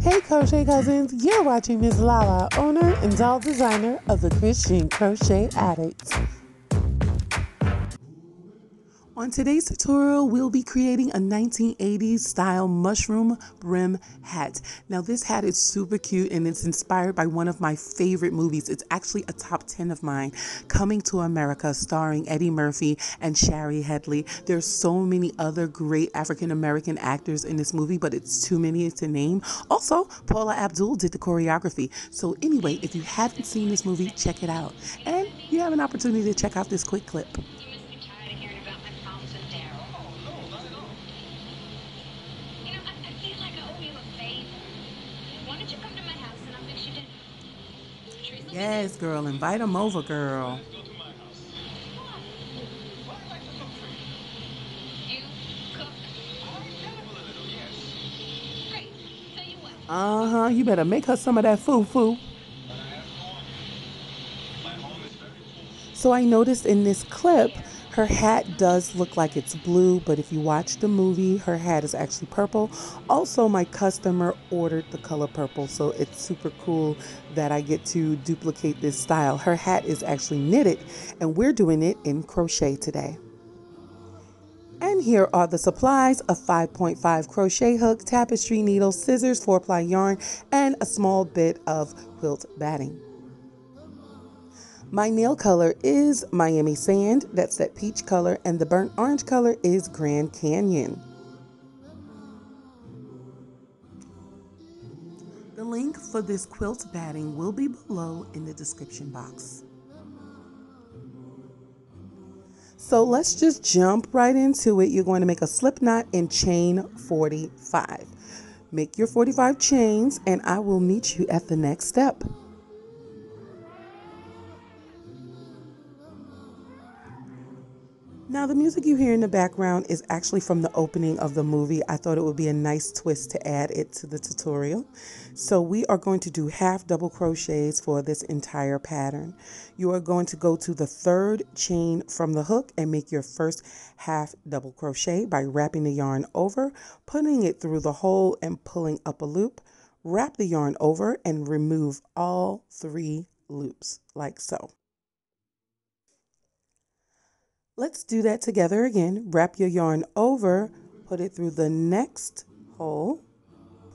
Hey Crochet Cousins, you're watching Miss Lala, owner and doll designer of the Christian Crochet Addicts. On today's tutorial, we'll be creating a 1980s style mushroom brim hat. Now this hat is super cute and it's inspired by one of my favorite movies. It's actually a top 10 of mine, Coming to America, starring Eddie Murphy and Shari Headley. There's so many other great African American actors in this movie, but it's too many to name. Also, Paula Abdul did the choreography. So anyway, if you haven't seen this movie, check it out. And you have an opportunity to check out this quick clip. Yes, girl, invite them over, girl. You better make her some of that foo-foo. So I noticed in this clip, her hat does look like it's blue, but if you watch the movie, her hat is actually purple. Also, my customer ordered the color purple, so it's super cool that I get to duplicate this style. Her hat is actually knitted, and we're doing it in crochet today. And here are the supplies: a 5.5 crochet hook, tapestry needle, scissors, 4-ply yarn, and a small bit of quilt batting. My nail color is Miami Sand, that's that peach color, and the burnt orange color is Grand Canyon. The link for this quilt batting will be below in the description box. So let's just jump right into it. You're going to make a slip knot and chain 45. Make your 45 chains and I will meet you at the next step. Now the music you hear in the background is actually from the opening of the movie. I thought it would be a nice twist to add it to the tutorial. So we are going to do half double crochets for this entire pattern. You are going to go to the third chain from the hook and make your first half double crochet by wrapping the yarn over, putting it through the hole and pulling up a loop. Wrap the yarn over and remove all 3 loops like so. Let's do that together again. Wrap your yarn over, put it through the next hole,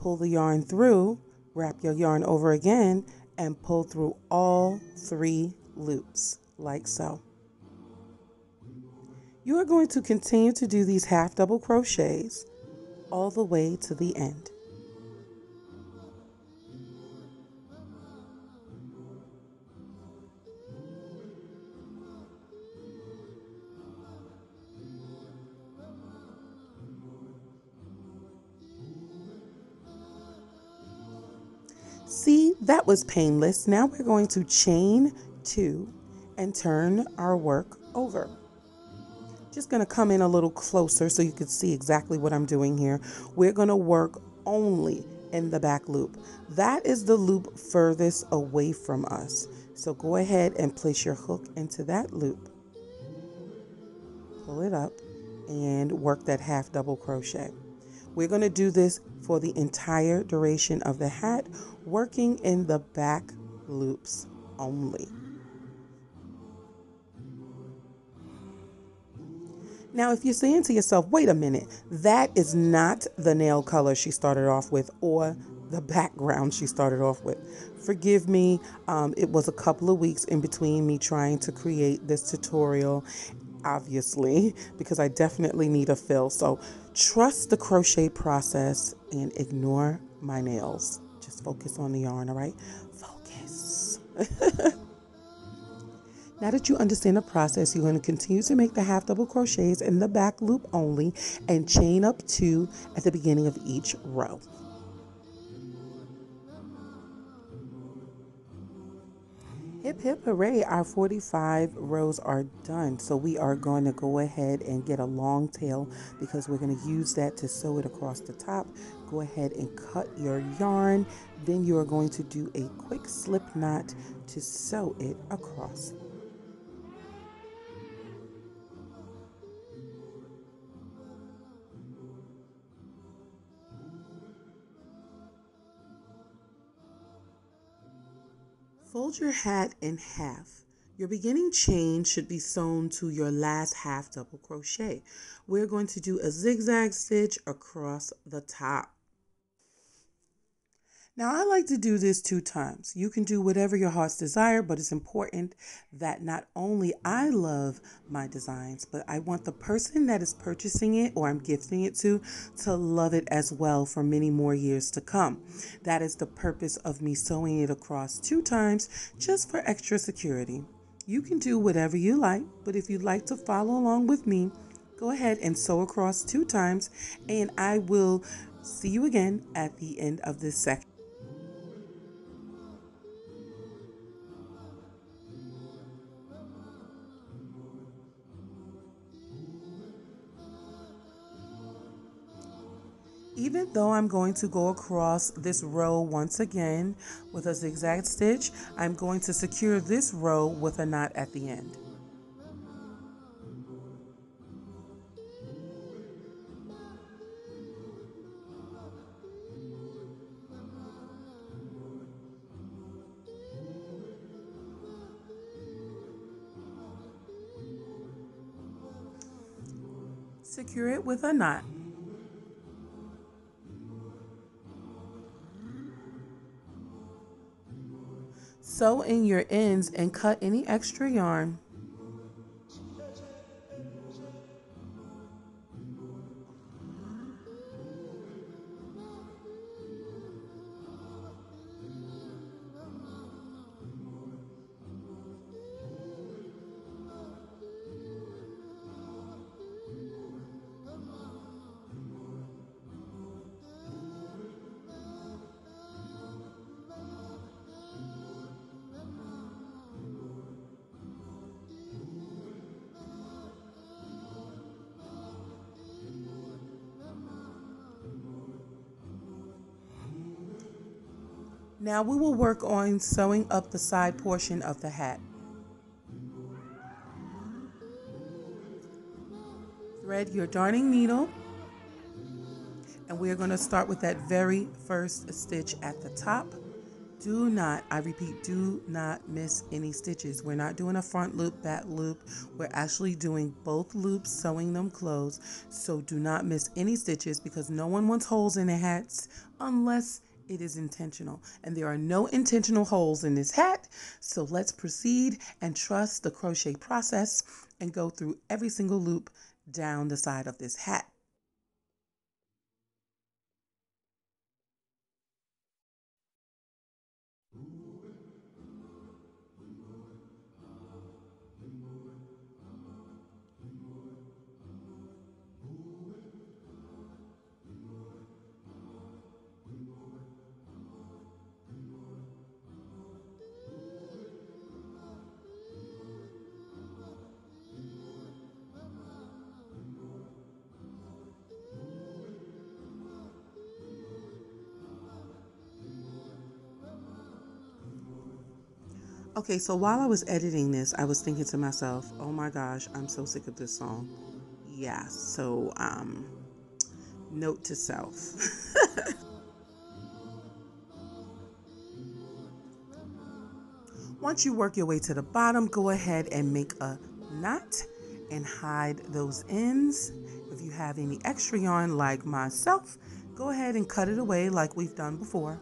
pull the yarn through, wrap your yarn over again, and pull through all 3 loops, like so. You are going to continue to do these half double crochets all the way to the end. See, that was painless. Now we're going to chain 2 and turn our work over. Just going to come in a little closer so you can see exactly what I'm doing here. We're going to work only in the back loop. That is the loop furthest away from us. So go ahead and place your hook into that loop. Pull it up and work that half double crochet. We're going to do this for the entire duration of the hat, working in the back loops only. Now, if you're saying to yourself, wait a minute, that is not the nail color she started off with or the background she started off with. Forgive me, it was a couple of weeks in between me trying to create this tutorial, obviously, because I definitely need a fill. So trust the crochet process and ignore my nails. Just focus on the yarn, all right? Focus. Now that you understand the process, you're going to continue to make the half double crochets in the back loop only and chain up 2 at the beginning of each row. Hip hip hooray, our 45 rows are done. So we are going to go ahead and get a long tail because we're going to use that to sew it across the top. Go ahead and cut your yarn. Then you are going to do a quick slip knot to sew it across. Fold your hat in half. Your beginning chain should be sewn to your last half double crochet. We're going to do a zigzag stitch across the top. Now I like to do this 2 times. You can do whatever your heart's desire, but it's important that not only I love my designs, but I want the person that is purchasing it or I'm gifting it to love it as well for many more years to come. That is the purpose of me sewing it across 2 times, just for extra security. You can do whatever you like, but if you'd like to follow along with me, go ahead and sew across 2 times, and I will see you again at the end of this section. Even though I'm going to go across this row once again with a zigzag stitch, I'm going to secure this row with a knot at the end. Secure it with a knot. Sew in your ends and cut any extra yarn. Now we will work on sewing up the side portion of the hat. Thread your darning needle, and we are going to start with that very first stitch at the top. Do not, I repeat, do not miss any stitches. We're not doing a front loop, back loop. We're actually doing both loops, sewing them closed. So do not miss any stitches, because no one wants holes in their hats unless it is intentional. And there are no intentional holes in this hat. So let's proceed and trust the crochet process and go through every single loop down the side of this hat. Okay, so while I was editing this, I was thinking to myself, oh my gosh, I'm so sick of this song. Yeah, so note to self. Once you work your way to the bottom, go ahead and make a knot and hide those ends. If you have any extra yarn like myself, go ahead and cut it away like we've done before.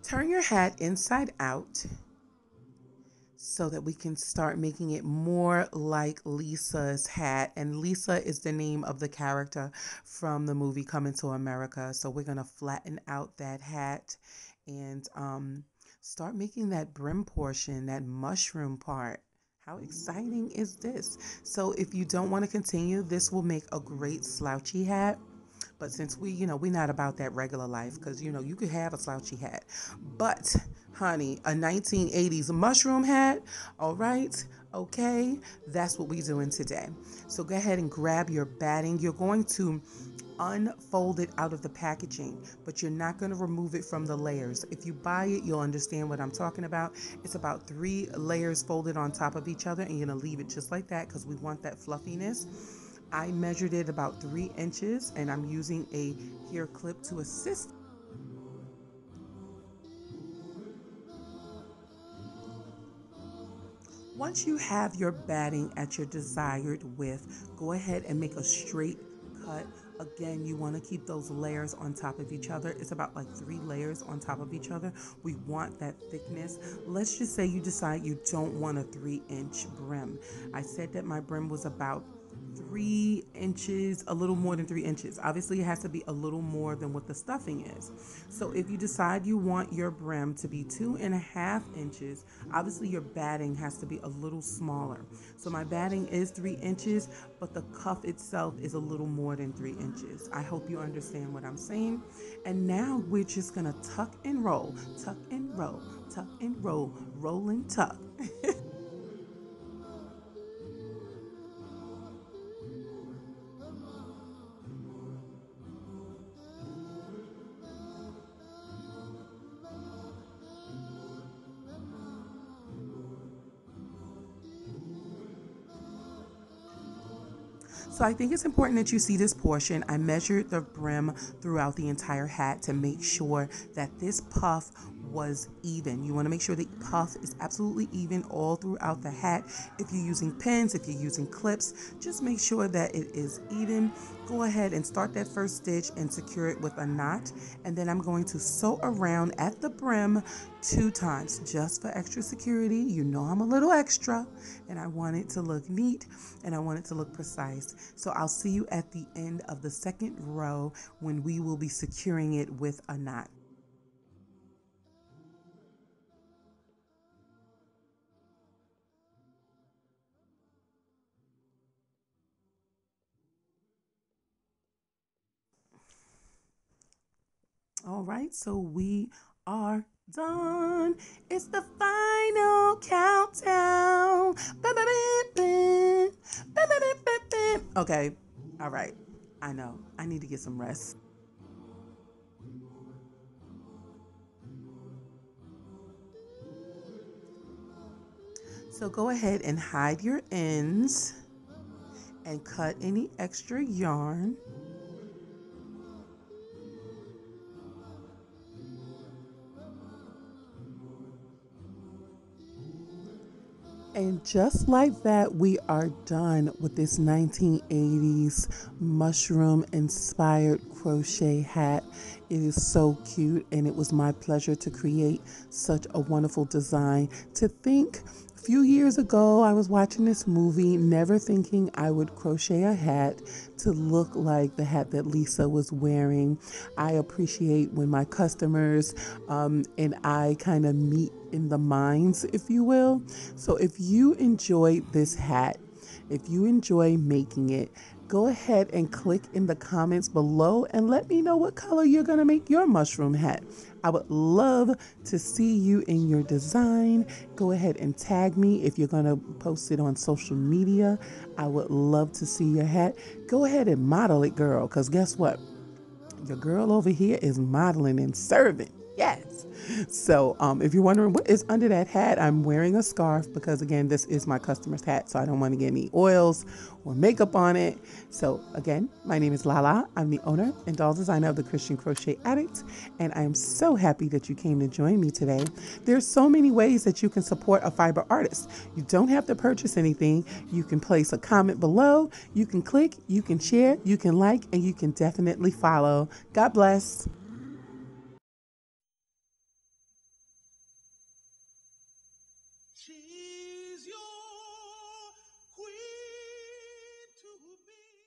Turn your hat inside out so that we can start making it more like Lisa's hat. And Lisa is the name of the character from the movie Coming to America. So we're going to flatten out that hat and start making that brim portion, that mushroom part. How exciting is this? So if you don't want to continue, this will make a great slouchy hat. But since we're not about that regular life, because, you could have a slouchy hat. But, honey, a 1980s mushroom hat, all right, okay, that's what we're doing today. So go ahead and grab your batting. You're going to unfold it out of the packaging, but you're not going to remove it from the layers. If you buy it, you'll understand what I'm talking about. It's about 3 layers folded on top of each other, and you're going to leave it just like that because we want that fluffiness. I measured it about 3 inches, and I'm using a hair clip to assist. Once you have your batting at your desired width, go ahead and make a straight cut. Again, you want to keep those layers on top of each other. It's about like 3 layers on top of each other. We want that thickness. Let's just say you decide you don't want a 3-inch brim. I said that my brim was about 3 inches, a little more than 3 inches. Obviously, it has to be a little more than what the stuffing is. So if you decide you want your brim to be 2.5 inches, obviously your batting has to be a little smaller. So my batting is 3 inches, but the cuff itself is a little more than 3 inches. I hope you understand what I'm saying. And now we're just gonna tuck and roll, tuck and roll, tuck and roll, roll and tuck. So I think it's important that you see this portion. I measured the brim throughout the entire hat to make sure that this puff was even. You want to make sure the puff is absolutely even all throughout the hat. If you're using pins, if you're using clips, just make sure that it is even. Go ahead and start that first stitch and secure it with a knot. And then I'm going to sew around at the brim 2 times just for extra security. You know I'm a little extra and I want it to look neat and I want it to look precise. So I'll see you at the end of the second row when we will be securing it with a knot. All right, so we are done. It's the final countdown. Okay, all right. I know. I need to get some rest. So go ahead and hide your ends and cut any extra yarn. And just like that, we are done with this 1980s mushroom inspired crochet hat. It is so cute, and it was my pleasure to create such a wonderful design. To think, a few years ago, I was watching this movie, never thinking I would crochet a hat to look like the hat that Lisa was wearing. I appreciate when my customers and I kind of meet in the minds, if you will. So if you enjoyed this hat, if you enjoy making it, go ahead and click in the comments below and let me know what color you're going to make your mushroom hat. I would love to see you in your design. Go ahead and tag me if you're going to post it on social media. I would love to see your hat. Go ahead and model it, girl, because guess what? Your girl over here is modeling and serving. Yes. So if you're wondering what is under that hat, I'm wearing a scarf because, again, this is my customer's hat, so I don't want to get any oils or makeup on it. So, again, my name is Lala. I'm the owner and doll designer of the Christian Crochet Addict, and I am so happy that you came to join me today. There's so many ways that you can support a fiber artist. You don't have to purchase anything. You can place a comment below. You can click, you can share, you can like, and you can definitely follow. God bless. Cheese.